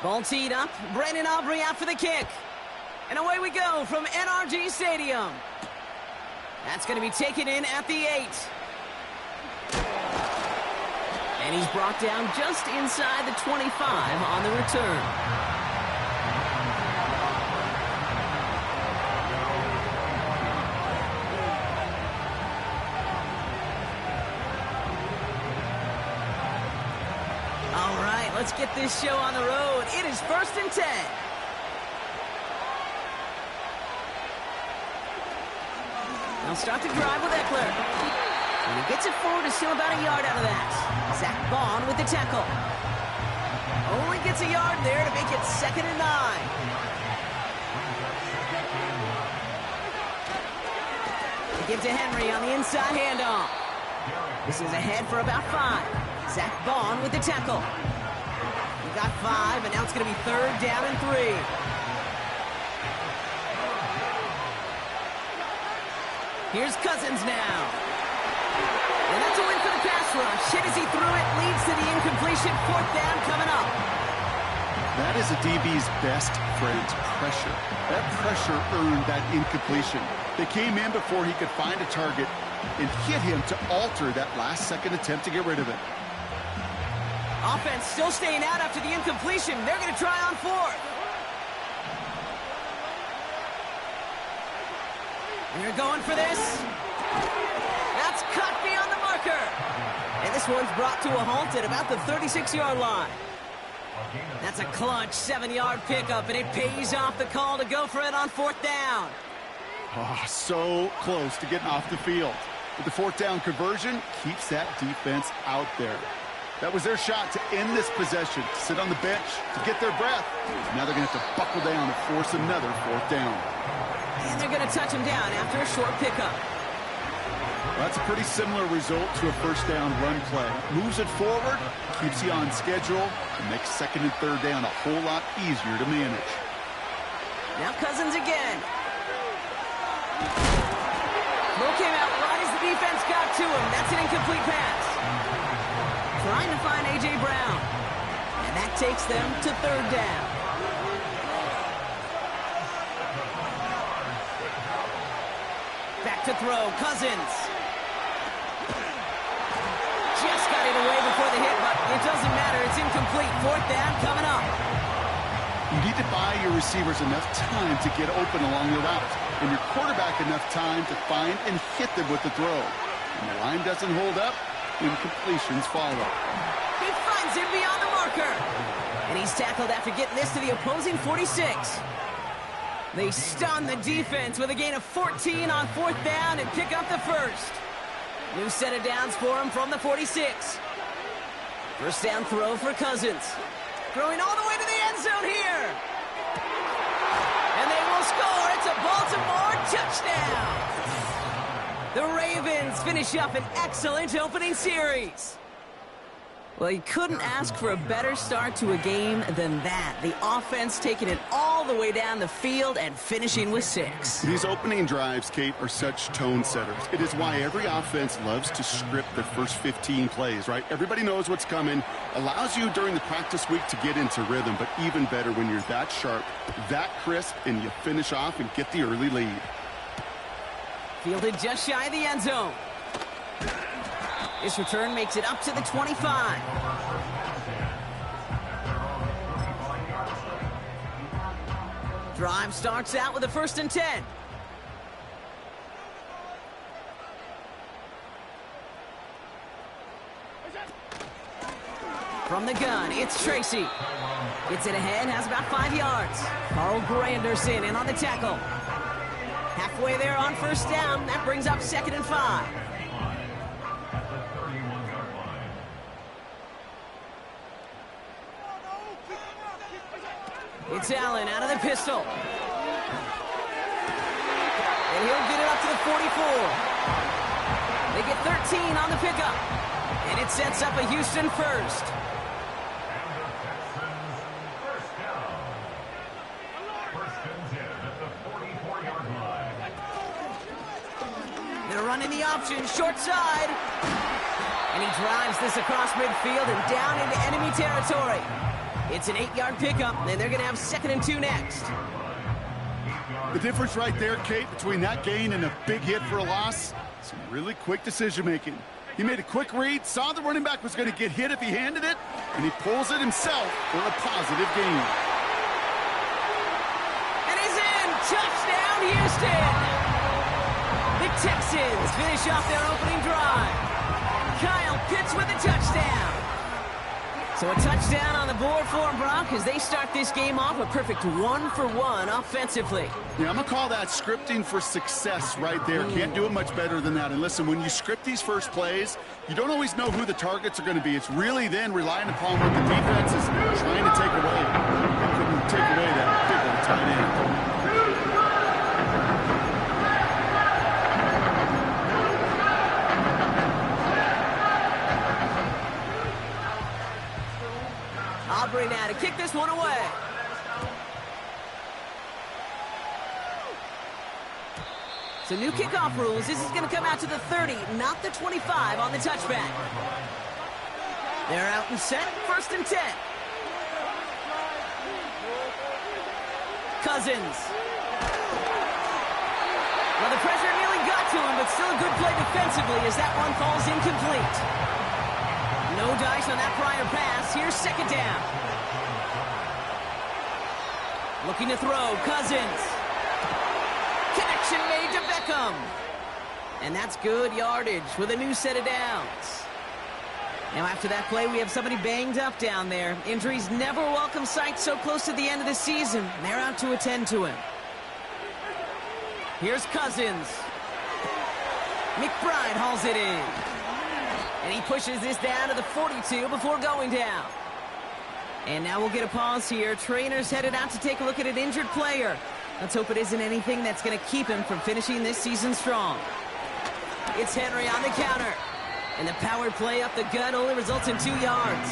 Ball teed up. Brandon Aubrey out for the kick. And away we go from NRG Stadium. That's going to be taken in at the 8. And he's brought down just inside the 25 on the return. Let's get this show on the road. It is 1st and 10. They'll start the drive with Eckler. And he gets it forward to still about a yard out of that. Zach Bond with the tackle. Only gets a yard there to make it 2nd and 9. They give to Henry on the inside handoff. This is ahead for about 5. Zach Bond with the tackle. Got 5, and now it's going to be 3rd down and 3. Here's Cousins now. And that's a win for the pass rush. Hit as he threw it, leads to the incompletion. 4th down coming up. That is a DB's best friend, pressure. That pressure earned that incompletion. They came in before he could find a target and hit him to alter that last-second attempt to get rid of it. Offense still staying out after the incompletion. They're going to try on 4th. And they're going for this. That's cut beyond the marker. And this one's brought to a halt at about the 36-yard line. That's a clutch 7-yard pickup, and it pays off the call to go for it on 4th down. Oh, so close to getting off the field. But the 4th down conversion keeps that defense out there. That was their shot to end this possession, to sit on the bench, to get their breath. Now they're going to have to buckle down and force another 4th down. And they're going to touch him down after a short pickup. Well, that's a pretty similar result to a 1st down run play. Moves it forward, keeps you on schedule, and makes 2nd and 3rd down a whole lot easier to manage. Now Cousins again. Throw came out right as the defense got to him. That's an incomplete pass. Trying to find A.J. Brown. And that takes them to 3rd down. Back to throw. Cousins. Just got it away before the hit, but it doesn't matter. It's incomplete. 4th down coming up. You need to buy your receivers enough time to get open along the route, and your quarterback enough time to find and hit them with the throw. When the line doesn't hold up, incompletions follow. He finds him beyond the marker. And he's tackled after getting this to the opposing 46. They stun the defense with a gain of 14 on 4th down and pick up the 1st. New set of downs for him from the 46. 1st down throw for Cousins. Throwing all the way to the end zone here. And they will score. It's a Baltimore touchdown. The Ravens finish up an excellent opening series. Well, you couldn't ask for a better start to a game than that. The offense taking it all the way down the field and finishing with 6. These opening drives, Kate, are such tone setters. It is why every offense loves to script their first 15 plays, right? Everybody knows what's coming. Allows you during the practice week to get into rhythm, but even better when you're that sharp, that crisp, and you finish off and get the early lead. Fielded just shy of the end zone. This return makes it up to the 25. Drive starts out with a 1st and 10. From the gun, it's Tracy. Gets it ahead, has about 5 yards. Carl Granderson in on the tackle. Halfway there on 1st down. That brings up 2nd and 5. It's Allen out of the pistol. And he'll get it up to the 44. They get 13 on the pickup. And it sets up a Houston 1st. They're running the option, short side. And he drives this across midfield and down into enemy territory. It's an 8-yard pickup, and they're going to have 2nd and 2 next. The difference right there, Kate, between that gain and a big hit for a loss, some really quick decision-making. He made a quick read, saw the running back was going to get hit if he handed it, and he pulls it himself for a positive gain. And he's in! Touchdown, Houston! The Texans finish off their opening drive. Kyle Pitts with a touchdown. So a touchdown on the board for Brock as they start this game off a perfect 1-for-1 offensively. Yeah, I'm going to call that scripting for success right there. Can't do it much better than that. And listen, when you script these first plays, you don't always know who the targets are going to be. It's really then relying upon what the defense is trying to take away. They couldn't take away that big old tight end. Aubrey now to kick this one away. So new kickoff rules. This is going to come out to the 30, not the 25 on the touchback. They're out and set. 1st and 10. Cousins. Well, the pressure nearly got to him, but still a good play defensively as that one falls incomplete. No dice on that prior pass. Here's 2nd down. Looking to throw. Cousins. Connection made to Beckham. And that's good yardage with a new set of downs. Now after that play, we have somebody banged up down there. Injuries never welcome sight so close to the end of the season. They're out to attend to him. Here's Cousins. McBride hauls it in. And he pushes this down to the 42 before going down. And now we'll get a pause here. Trainers headed out to take a look at an injured player. Let's hope it isn't anything that's going to keep him from finishing this season strong. It's Henry on the counter. And the power play up the gut only results in 2 yards.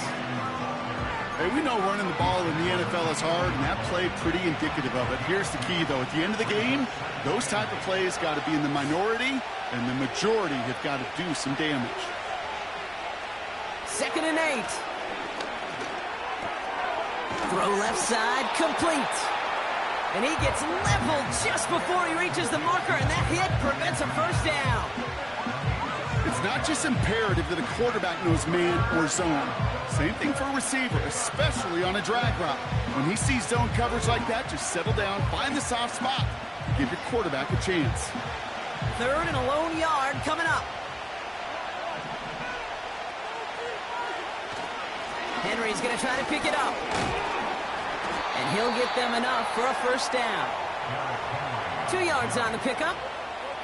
Hey, we know running the ball in the NFL is hard, and that play pretty indicative of it. Here's the key, though. At the end of the game, those type of plays got to be in the minority, and the majority have got to do some damage. 2nd and 8. Throw left side, complete. And he gets leveled just before he reaches the marker, and that hit prevents a 1st down. It's not just imperative that a quarterback knows man or zone. Same thing for a receiver, especially on a drag route. When he sees zone coverage like that, just settle down, find the soft spot, give your quarterback a chance. 3rd and a lone yard coming up. Henry's going to try to pick it up. And he'll get them enough for a 1st down. 2 yards on the pickup.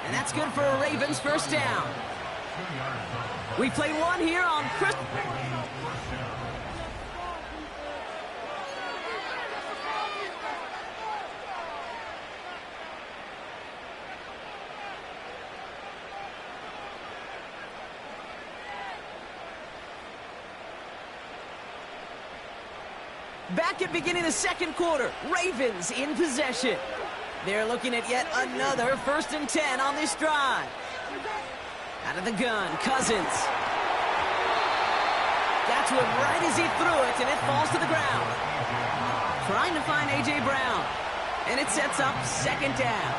And that's good for a Ravens 1st down. We played one here on Chris. Back at beginning of the 2nd quarter, Ravens in possession. They're looking at yet another 1st and 10 on this drive. Out of the gun, Cousins. That's one right as he threw it, and it falls to the ground. Trying to find A.J. Brown. And it sets up 2nd down.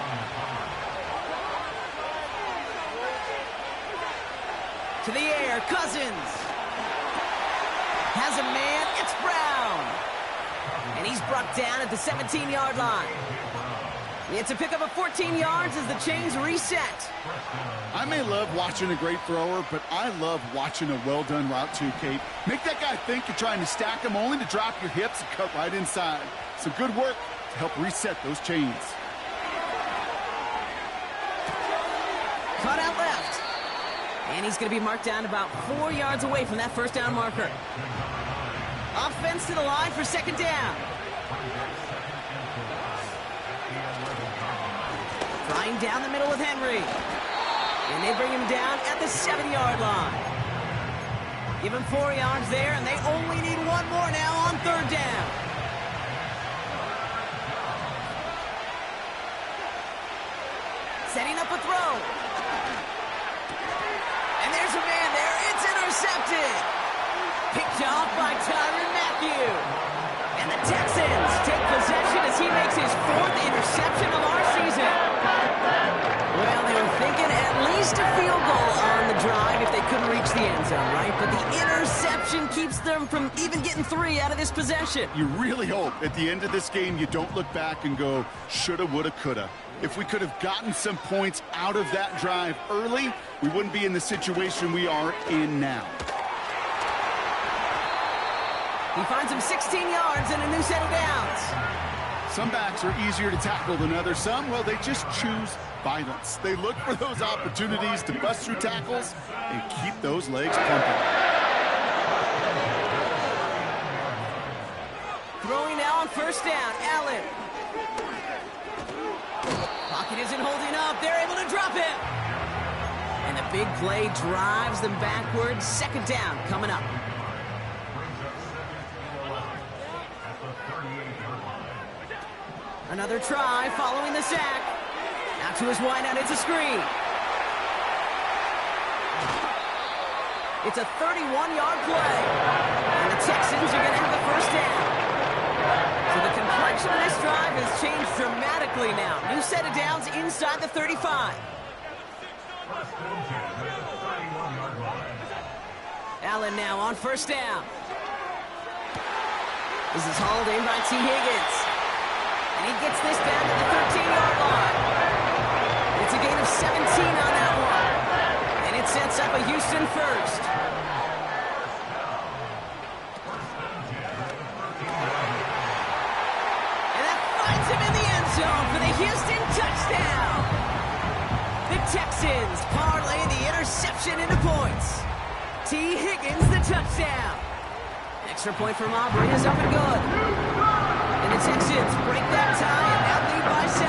To the air, Cousins. Has a man, it's Brown. And he's brought down at the 17-yard line. It's a pickup of 14 yards as the chains reset. I may love watching a great thrower, but I love watching a well-done route too, Kate. Make that guy think you're trying to stack him only to drop your hips and cut right inside. Some good work to help reset those chains. Cut out left. And he's going to be marked down about 4 yards away from that 1st down marker. Offense to the line for 2nd down. Flying down the middle with Henry. And they bring him down at the 7-yard line. Give him 4 yards there, and they only need 1 more now on 3rd down. Setting up a throw. And there's a man there. It's intercepted. Picked off by Tyrann Mathieu. Texans take possession as he makes his 4th interception of our season. Well, they were thinking at least a field goal on the drive if they couldn't reach the end zone, right? But the interception keeps them from even getting 3 out of this possession. You really hope at the end of this game you don't look back and go, shoulda, woulda, coulda. If we could have gotten some points out of that drive early, we wouldn't be in the situation we are in now. He finds him 16 yards and a new set of downs. Some backs are easier to tackle than others. Some, well, they just choose violence. They look for those opportunities to bust through tackles and keep those legs pumping. Throwing now on 1st down, Allen. Pocket isn't holding up. They're able to drop him. And the big play drives them backwards. 2nd down coming up. Another try following the sack. Out to his wideout, it's a screen. It's a 31-yard play. And the Texans are going to have the 1st down. So the complexion of this drive has changed dramatically now. New set of downs inside the 35. Allen now on 1st down. This is hauled in by T. Higgins. And he gets this down to the 13-yard line. It's a gain of 17 on that one. And it sets up a Houston 1st. And that finds him in the end zone for the Houston touchdown. The Texans parlay the interception into points. T. Higgins the touchdown. Extra point from Aubrey is up and good. And the Texans break that tie and now lead by 7.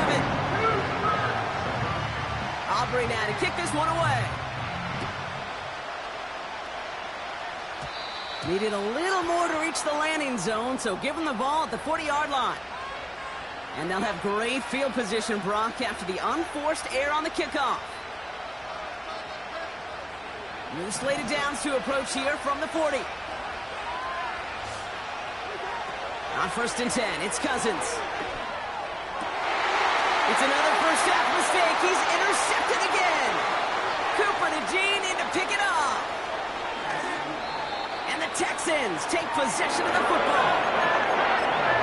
Aubrey now to kick this one away. Needed a little more to reach the landing zone, so give them the ball at the 40-yard line. And they'll have great field position, Brock, after the unforced error on the kickoff. New slated downs to approach here from the 40. On 1st and 10, it's Cousins. It's another first half mistake. He's intercepted again. Cooper to Gene in to pick it up. And the Texans take possession of the football.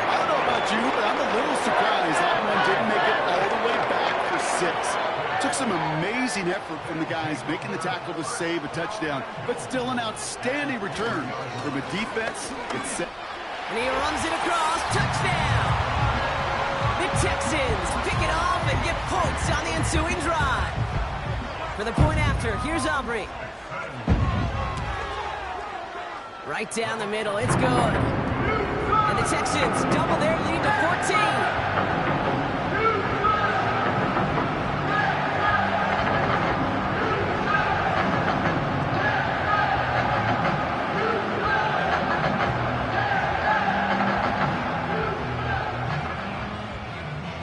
I don't know about you, but I'm a little surprised that one didn't make it all the way back for 6. Took some amazing effort from the guys making the tackle to save a touchdown, but still an outstanding return from a defense. It's set. And he runs it across. Touchdown! The Texans pick it off and get points on the ensuing drive. For the point after, here's Aubrey. Right down the middle, it's good. And the Texans double their lead to 14.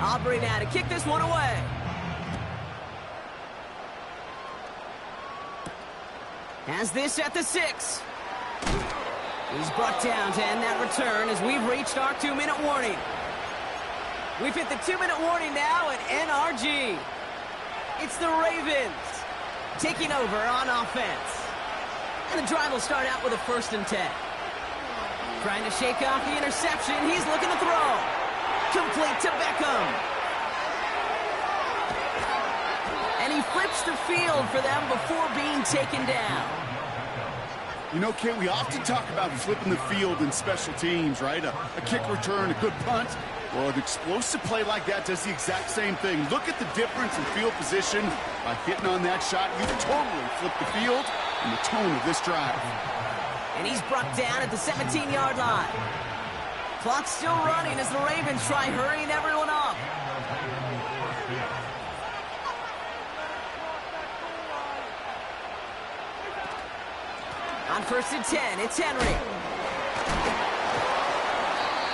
Aubrey now to kick this one away. Has this at the 6. He's brought down to end that return as we've reached our 2-minute warning. We've hit the 2-minute warning now at NRG. It's the Ravens taking over on offense. And the drive will start out with a 1st and 10. Trying to shake off the interception. He's looking to throw. Complete to Beckham. And he flips the field for them before being taken down. You know, Kate, we often talk about flipping the field in special teams, right? A kick return, a good punt. Well, an explosive play like that does the exact same thing. Look at the difference in field position. By hitting on that shot, you totally flip the field and the tone of this drive. And he's brought down at the 17-yard line. Clock's still running as the Ravens try hurrying everyone up. On 1st and 10, it's Henry.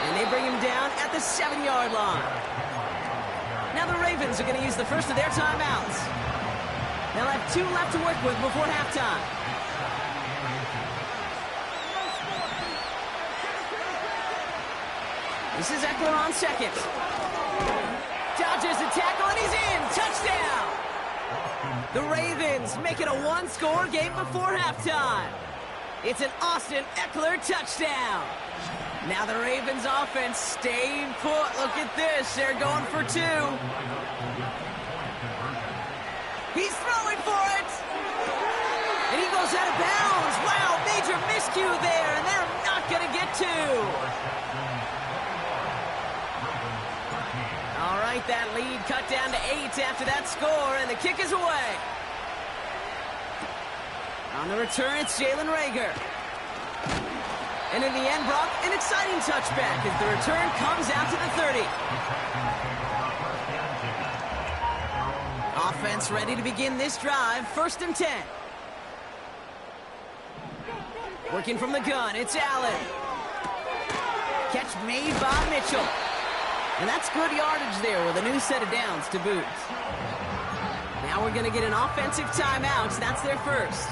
And they bring him down at the 7-yard line. Now the Ravens are going to use the first of their timeouts. They'll have 2 left to work with before halftime. This is Eckler on second. Dodges the tackle, and he's in. Touchdown! The Ravens make it a one-score game before halftime. It's an Austin Eckler touchdown. Now the Ravens offense staying put. Look at this. They're going for two. He's throwing for it. And he goes out of bounds. Wow, major miscue there, and they're not going to get two. All right, that lead cut down to 8 after that score, and the kick is away. On the return, it's Jalen Reagor. And in the end, Brock, an exciting touchback as the return comes out to the 30. Offense ready to begin this drive, 1st and 10. Working from the gun, it's Allen. Catch made by Mitchell. And that's good yardage there with a new set of downs to boot. Now we're going to get an offensive timeout. That's their first.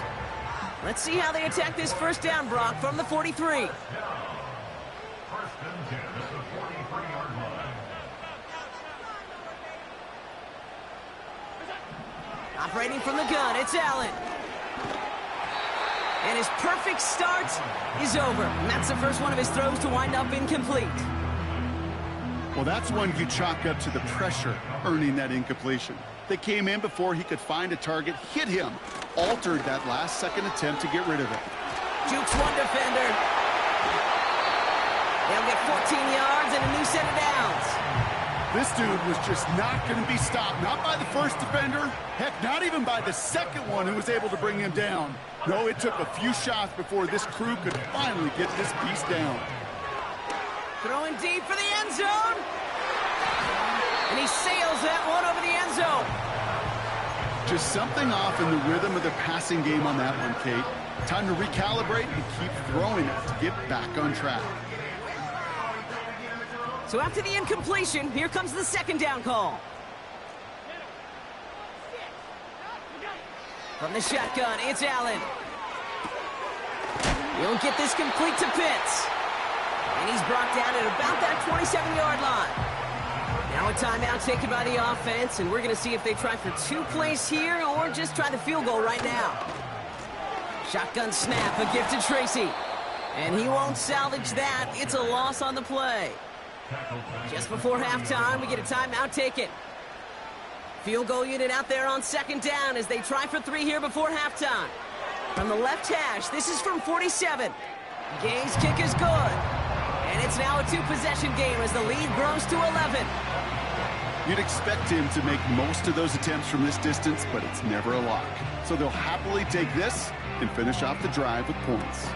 Let's see how they attack this first down, Brock, from the 43. Operating from the gun, it's Allen. And his perfect start is over. And that's the first one of his throws to wind up incomplete. Well, that's one you chalk up to the pressure earning that incompletion. They came in before he could find a target, hit him, altered that last-second attempt to get rid of it. Jukes one defender. They'll get 14 yards and a new set of downs. This dude was just not going to be stopped. Not by the first defender. Heck, not even by the second one who was able to bring him down. No, it took a few shots before this crew could finally get this piece down. Throwing deep for the end zone. And he sails that one over the end zone. Just something off in the rhythm of the passing game on that one, Kate. Time to recalibrate and keep throwing it to get back on track. So after the incompletion, here comes the second down call. From the shotgun, it's Allen. He'll get this complete to Pitts. And he's brought down at about that 27-yard line. Now a timeout taken by the offense, and we're going to see if they try for 2 plays here or just try the field goal right now. Shotgun snap, a gift to Tracy. And he won't salvage that. It's a loss on the play. Just before halftime, we get a timeout taken. Field goal unit out there on second down as they try for 3 here before halftime. From the left hash, this is from 47. Gay's kick is good. And it's now a 2-possession game as the lead grows to 11. You'd expect him to make most of those attempts from this distance, but it's never a lock. So they'll happily take this and finish off the drive with points.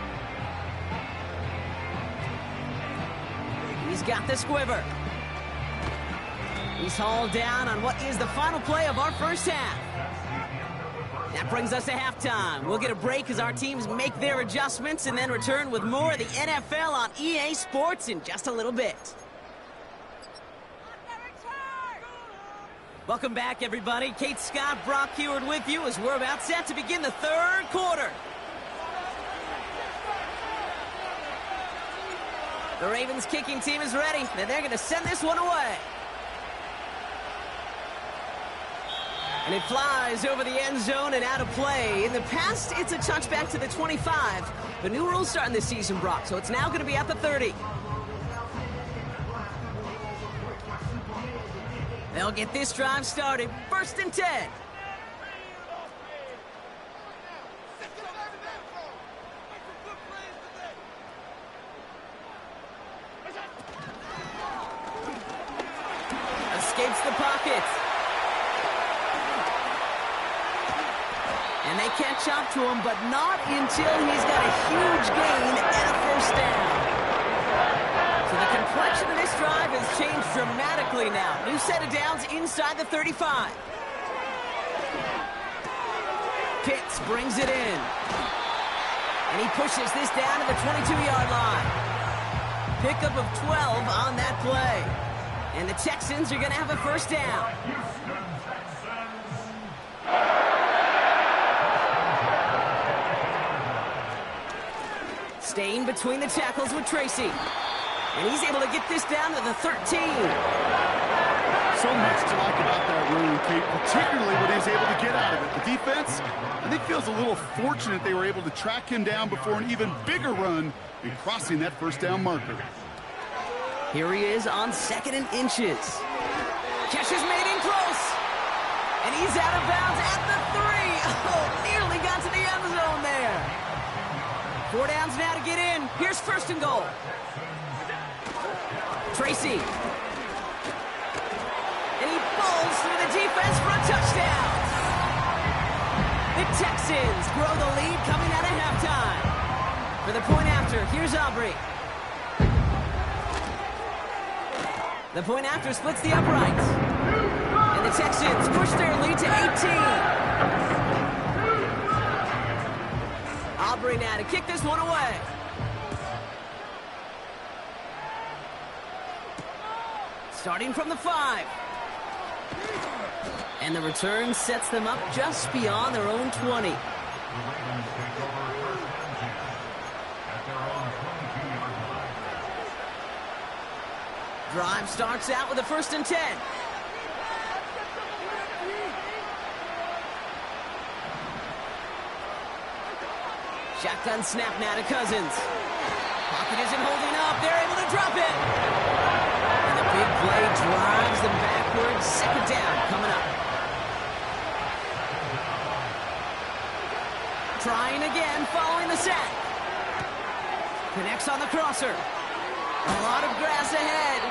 He's got the squiver. He's hauled down on what is the final play of our first half. That brings us to halftime. We'll get a break as our teams make their adjustments and then return with more of the NFL on EA Sports in just a little bit. Welcome back, everybody. Kate Scott, Brock Heward with you as we're about set to begin the third quarter. The Ravens kicking team is ready, and they're going to send this one away. And it flies over the end zone and out of play. In the past, it's a touchback to the 25. The new rules starting this season, Brock, so it's now going to be at the 30. They'll get this drive started. 1st and 10. Escapes the pocket. And they catch up to him, but not until he's got a huge gain and a first down. So the complexion of this drive has changed dramatically now. New set of downs inside the 35. Pitts brings it in. And he pushes this down to the 22-yard line. Pickup of 12 on that play. And the Texans are going to have a first down. Staying between the tackles with Tracy. And he's able to get this down to the 13. So much to like about that run, Kate, particularly what he was able to get out of it. The defense, I think, feels a little fortunate they were able to track him down before an even bigger run in crossing that first down marker. Here he is on 2nd and inches. Catch is made in close. And he's out of bounds at the 3. Oh, nearly got to the end zone there. 4 downs now to get in. Here's 1st and goal. Tracy. And he bowls through the defense for a touchdown. The Texans grow the lead coming out of halftime. For the point after, here's Aubrey. The point after splits the uprights. And the Texans push their lead to 18. Aubrey now to kick this one away. Starting from the 5. And the return sets them up just beyond their own 20. Drive starts out with a 1st and 10. Shotgun snap now to Cousins. Pocket isn't holding up. They're able to drop it. And the big play drives them backwards. 2nd down coming up. Trying again following the sack. Connects on the crosser. A lot of grass ahead.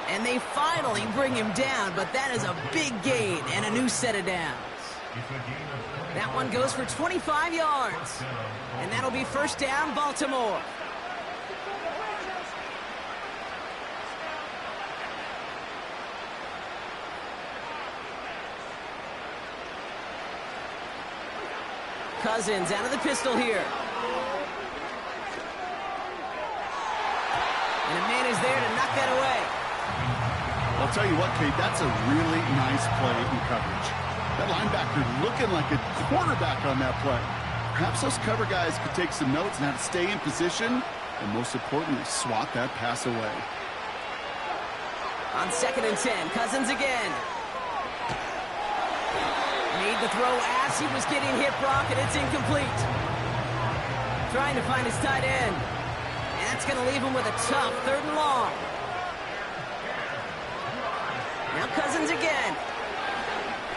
And they finally bring him down, but that is a big gain and a new set of downs. That one goes for 25 yards. And that'll be 1st down, Baltimore. Cousins out of the pistol here. And a man is there to knock that away. I'll tell you what, Kate, that's a really nice play in coverage. That linebacker looking like a quarterback on that play. Perhaps those cover guys could take some notes on how to stay in position and, most importantly, swat that pass away. On 2nd and 10, Cousins again. Made the throw as he was getting hit, Brock, and it's incomplete. Trying to find his tight end. And that's going to leave him with a tough 3rd and long. Now Cousins again.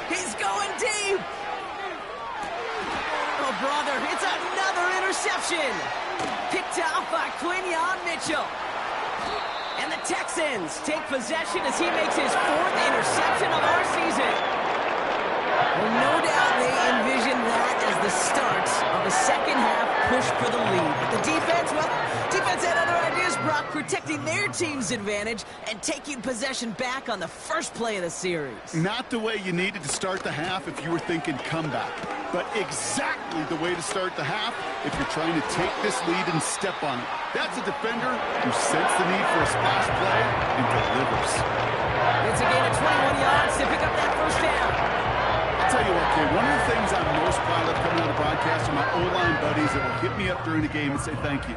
He's going deep. Oh, brother, it's another interception. Picked off by Quinyon Mitchell. And the Texans take possession as he makes his 4th interception of our season. Well, no doubt they envision that as the start of a 2nd half push for the lead. But the defense, well, defense had other ideas, Brock, protecting their team's advantage and taking possession back on the first play of the series. Not the way you needed to start the half if you were thinking comeback, but exactly the way to start the half if you're trying to take this lead and step on it. That's a defender who sensed the need for a splash play and delivers. It's a gain of 21 yards to pick up that 1st down. I'll tell you what, kid, one of the things I'm most proud of coming out of the broadcast are my O-line buddies that will hit me up during the game and say thank you.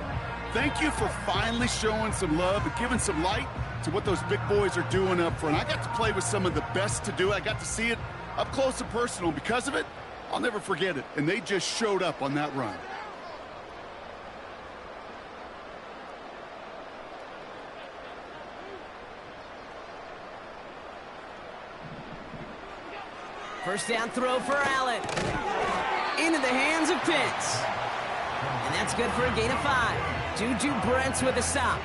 Thank you for finally showing some love and giving some light to what those big boys are doing up front. I got to play with some of the best to do it. I got to see it up close and personal. Because of it, I'll never forget it. And they just showed up on that run. First down throw for Allen. Into the hands of Pitts. And that's good for a gain of 5. Juju Brents with a stop.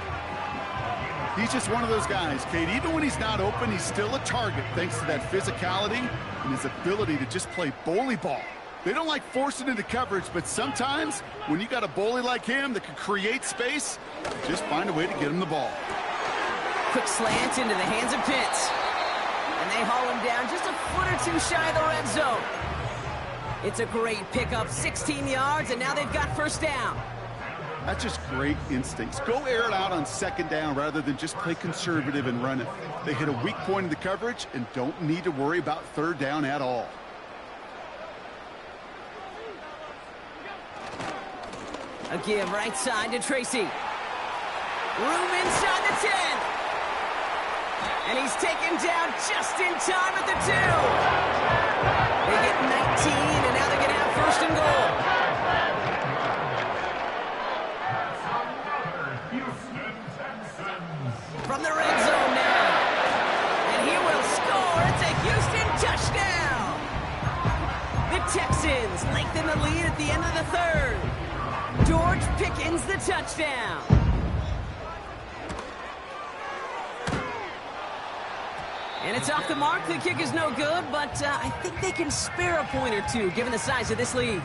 He's just one of those guys, Kate. Even when he's not open, he's still a target thanks to that physicality and his ability to just play bully ball. They don't like forcing into coverage, but sometimes when you got a bully like him that can create space, just find a way to get him the ball. Quick slant into the hands of Pitts. And they haul him down just a foot or two shy of the red zone. It's a great pickup, 16 yards, and now they've got 1st down. That's just great instincts. Go air it out on 2nd down rather than just play conservative and run it. They hit a weak point in the coverage and don't need to worry about 3rd down at all. A give right side to Tracy. Room inside the 10. And he's taken down just in time at the 2. They get 19, and now they're going to have first and goal. From the red zone now. And he will score. It's a Houston touchdown. The Texans lengthen the lead at the end of the third. George Pickens the touchdown. And it's off the mark. The kick is no good, but I think they can spare a point or two given the size of this lead.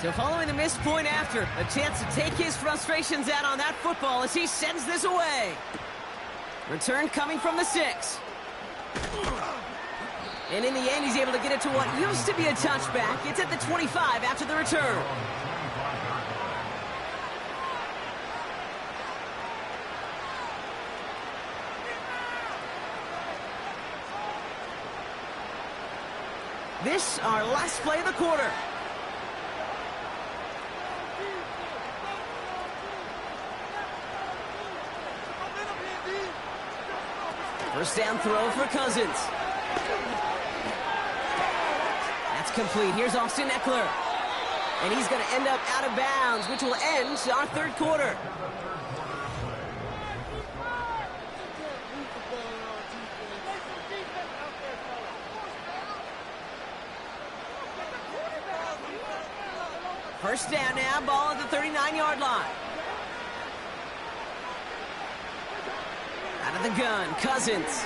So following the missed point after, a chance to take his frustrations out on that football as he sends this away. Return coming from the 6. And in the end, he's able to get it to what used to be a touchback. It's at the 25 after the return. This, our last play of the quarter. First down throw for Cousins. That's complete. Here's Austin Eckler. And he's going to end up out of bounds, which will end our third quarter. First down now, ball at the 39-yard line. Out of the gun, Cousins.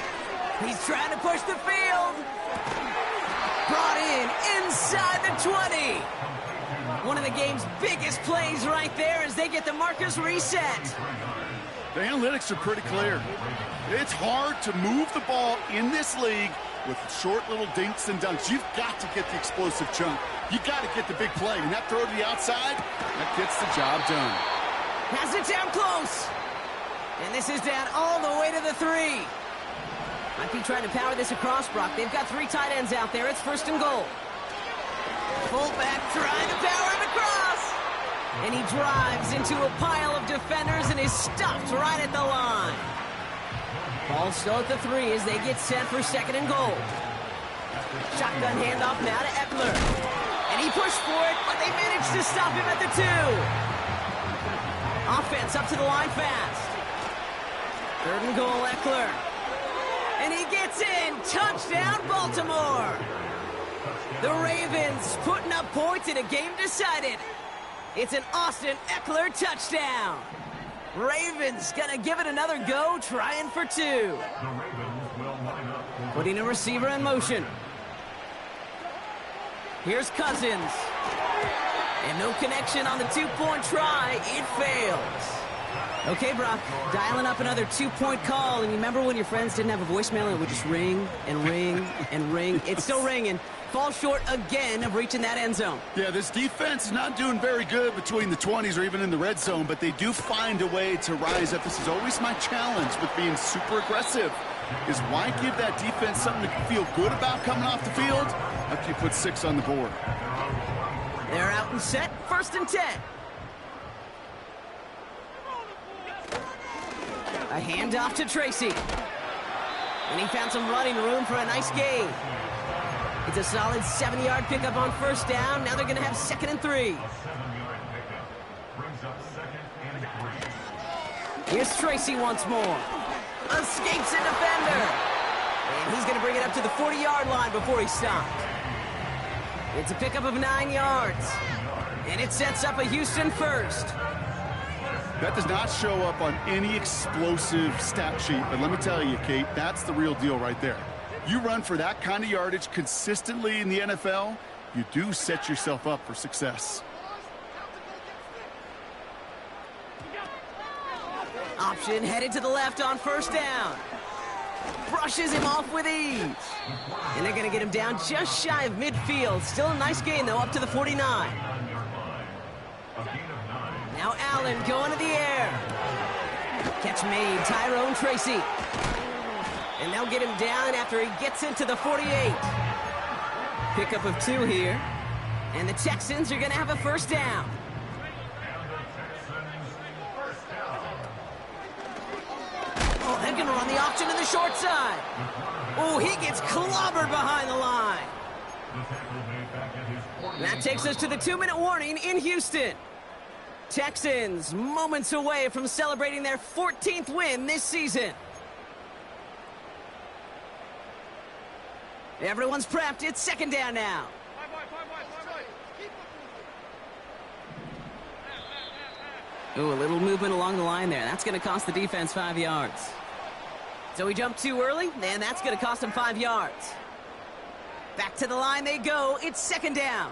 He's trying to push the field. Brought in inside the 20. One of the game's biggest plays right there as they get the markers reset. The analytics are pretty clear. It's hard to move the ball in this league with short little dinks and dunks. You've got to get the explosive chunk. You got to get the big play. And that throw to the outside, that gets the job done. Has it down close. And this is down all the way to the 3. Might be trying to power this across, Brock. They've got 3 tight ends out there. It's first and goal. Fullback trying to power him across. And he drives into a pile of defenders and is stopped right at the line. Ball still at the 3 as they get set for second and goal. Shotgun handoff now to Eckler. And he pushed for it, but they managed to stop him at the 2. Offense up to the line fast. Third and goal, Eckler. And he gets in. Touchdown, Baltimore. The Ravens putting up points in a game decided. It's an Austin Eckler touchdown. Ravens gonna give it another go, trying for 2. Putting a receiver in motion. Here's Cousins. And no connection on the 2-point try. It fails. Okay, Brock, dialing up another 2-point call. And you remember when your friends didn't have a voicemail and it would just ring and ring and ring? It's still ringing. Falls short again of reaching that end zone. Yeah, this defense is not doing very good between the 20s or even in the red zone, but they do find a way to rise up. This is always my challenge with being super aggressive, is why give that defense something to feel good about coming off the field after you put 6 on the board. They're out and set, first and 10. A handoff to Tracy. And he found some running room for a nice gain. It's a solid 7-yard pickup on first down. Now they're going to have second and 3. Here's Tracy once more. Escapes a defender. And he's going to bring it up to the 40-yard line before he stopped. It's a pickup of 9 yards. And it sets up a Houston first. That does not show up on any explosive stat sheet, but let me tell you, Kate, that's the real deal right there. You run for that kind of yardage consistently in the NFL, you do set yourself up for success. Option headed to the left on first down. Brushes him off with ease. And they're going to get him down just shy of midfield. Still a nice gain, though, up to the 49. Now Allen going to the air. Catch made, Tyrone Tracy. And they'll get him down after he gets into the 48. Pickup of 2 here. And the Texans are going to have a first down. gonna run the option to the short side. Oh, he gets clobbered behind the line. That takes us to the 2-minute warning in Houston. Texans moments away from celebrating their 14th win this season. Everyone's prepped. It's second down now. Ooh, a little movement along the line there. That's going to cost the defense 5 yards. So he jumped too early, and that's going to cost him 5 yards. Back to the line they go. It's second down.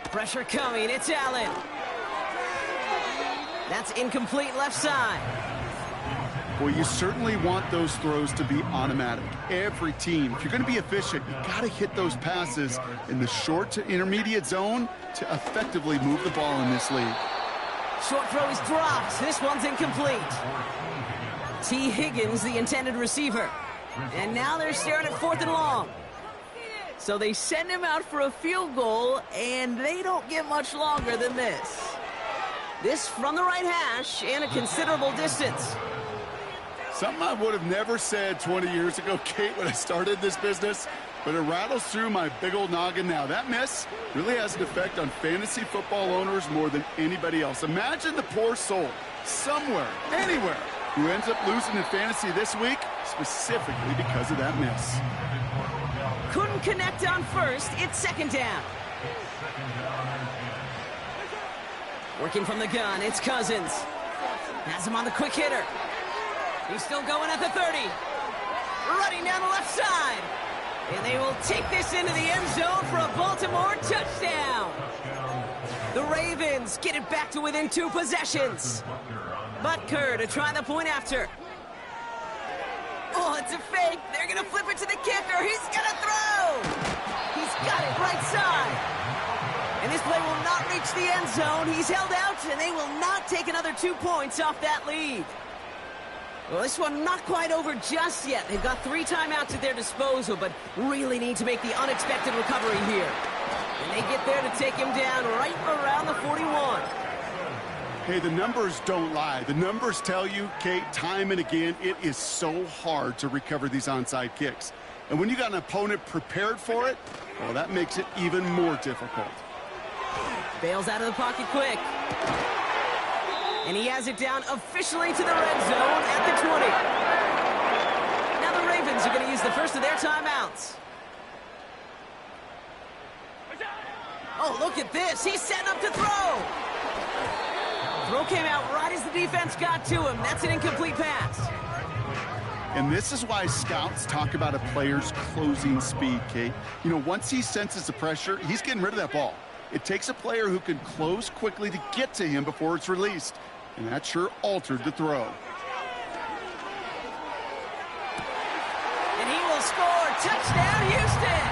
Pressure coming. It's Allen. That's incomplete left side. Well, you certainly want those throws to be automatic. Every team, if you're going to be efficient, you got to hit those passes in the short to intermediate zone to effectively move the ball in this league. Short throw is dropped. This one's incomplete. T. Higgins, the intended receiver. And now they're staring at 4th and long. So they send him out for a field goal, and they don't get much longer than this. This from the right hash and a considerable distance. Something I would have never said 20 years ago, Kate, when I started this business, but it rattles through my big old noggin now. That miss really has an effect on fantasy football owners more than anybody else. Imagine the poor soul somewhere, anywhere, who ends up losing in fantasy this week, specifically because of that miss. Couldn't connect on first. It's second down. Working from the gun, it's Cousins. Has him on the quick hitter. He's still going at the 30. Running down the left side. And they will take this into the end zone for a Baltimore touchdown. The Ravens get it back to within 2 possessions. Butker to try the point after. Oh, it's a fake. They're going to flip it to the kicker. He's going to throw. He's got it right side. And this play will not reach the end zone. He's held out, and they will not take another 2 points off that lead. Well, this one not quite over just yet. They've got 3 timeouts at their disposal, but really need to make the unexpected recovery here. And they get there to take him down right around the 41. Hey, the numbers don't lie. The numbers tell you, Kate, time and again, it is so hard to recover these onside kicks. And when you got an opponent prepared for it, well, that makes it even more difficult. Bails out of the pocket quick. And he has it down officially to the red zone at the 20. Now the Ravens are going to use the first of their timeouts. Oh, look at this. He's setting up to throw. Throw came out right as the defense got to him. That's an incomplete pass. And this is why scouts talk about a player's closing speed, Kate. You know, once he senses the pressure, he's getting rid of that ball. It takes a player who can close quickly to get to him before it's released. And that sure altered the throw. And he will score. Touchdown, Houston.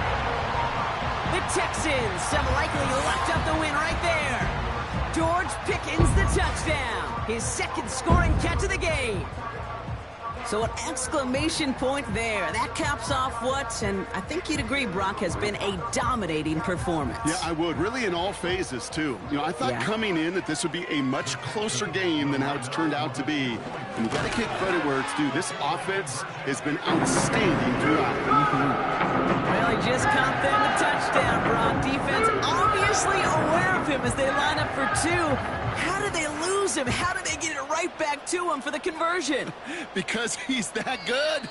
The Texans have likely locked up the win right there. George Pickens, the touchdown. His second scoring catch of the game. So an exclamation point there. That caps off what, and I think you'd agree, Brock, has been a dominating performance. Yeah, I would. Really in all phases, too. You know, I thought coming in that this would be a much closer game than how it's turned out to be. And you got to give credit where it's due. This offense has been outstanding throughout. Well, he just caught them the touchdown, Brock. Defense obviously aware of him as they line up for 2. How did they lose him? How did they get it right back to him for the conversion? Because he's that good.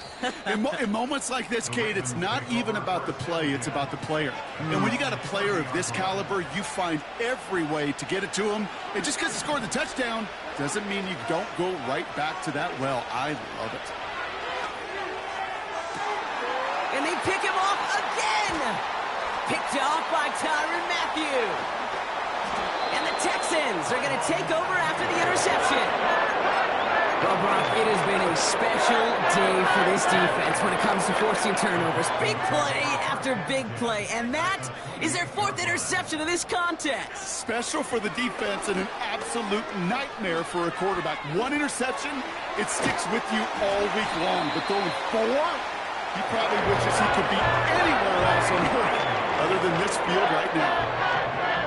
In moments like this, Kate, it's not even about the play, it's about the player. And when you got a player of this caliber, you find every way to get it to him. And just because he scored the touchdown doesn't mean you don't go right back to that well. I love it. And they pick him off again. Picked off by Tyrann Mathieu. And the Texans are going to take over after the interception. Well, Brock, it has been a special day for this defense when it comes to forcing turnovers. Big play after big play, and that is their 4th interception of this contest. Special for the defense and an absolute nightmare for a quarterback. 1 interception, it sticks with you all week long. But throwing 4, he probably wishes he could be anywhere else on earth other than this field right now.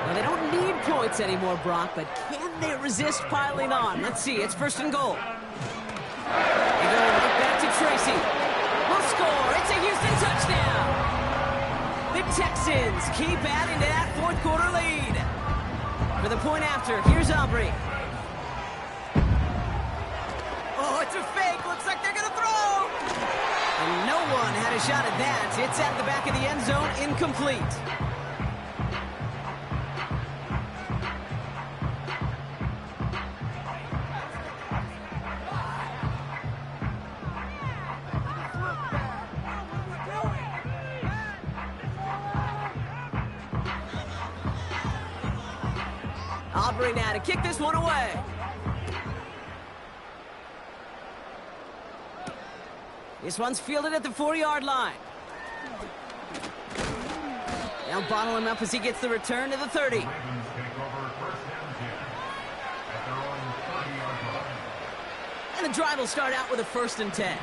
Well, they don't need points anymore, Brock, but can they resist piling on? Let's see. It's first and goal. They go right back to Tracy. Will score. It's a Houston touchdown. The Texans keep adding to that fourth quarter lead. For the point after, here's Aubrey. Oh, it's a fake. Looks like they're going to throw. And no one had a shot at that. It's at the back of the end zone, incomplete. Aubrey now to kick this one away. This one's fielded at the 4-yard line. Now bottle him up as he gets the return to the 30. And the drive will start out with a 1st and 10.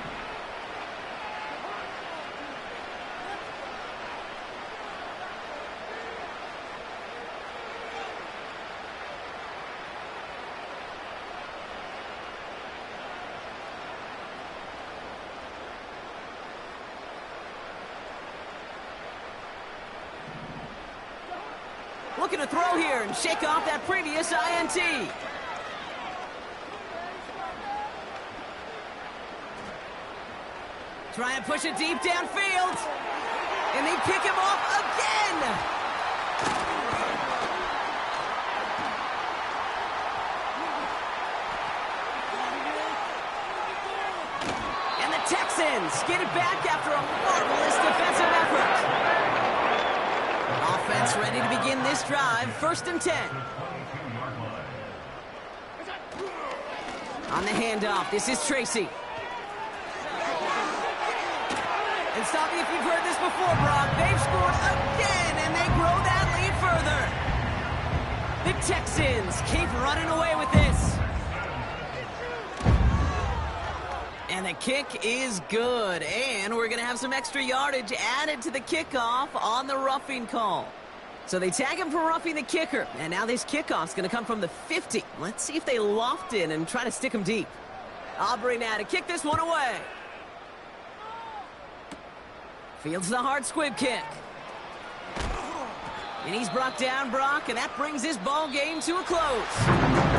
Looking to throw here and shake off that previous INT. Trying to push it deep downfield. And they pick him off again. And the Texans get it back after a marvelous defensive effort. Offense ready to begin this drive. 1st and 10. On the handoff, this is Tracy. And stop me if you've heard this before, Brock. They've scored again, and they grow that lead further. The Texans keep running away with this. And the kick is good. And we're going to have some extra yardage added to the kickoff on the roughing call. So they tag him for roughing the kicker. And now this kickoff's going to come from the 50. Let's see if they loft in and try to stick him deep. Aubrey now to kick this one away. Fields the hard squib kick. And he's brought down, Brock, and that brings this ball game to a close.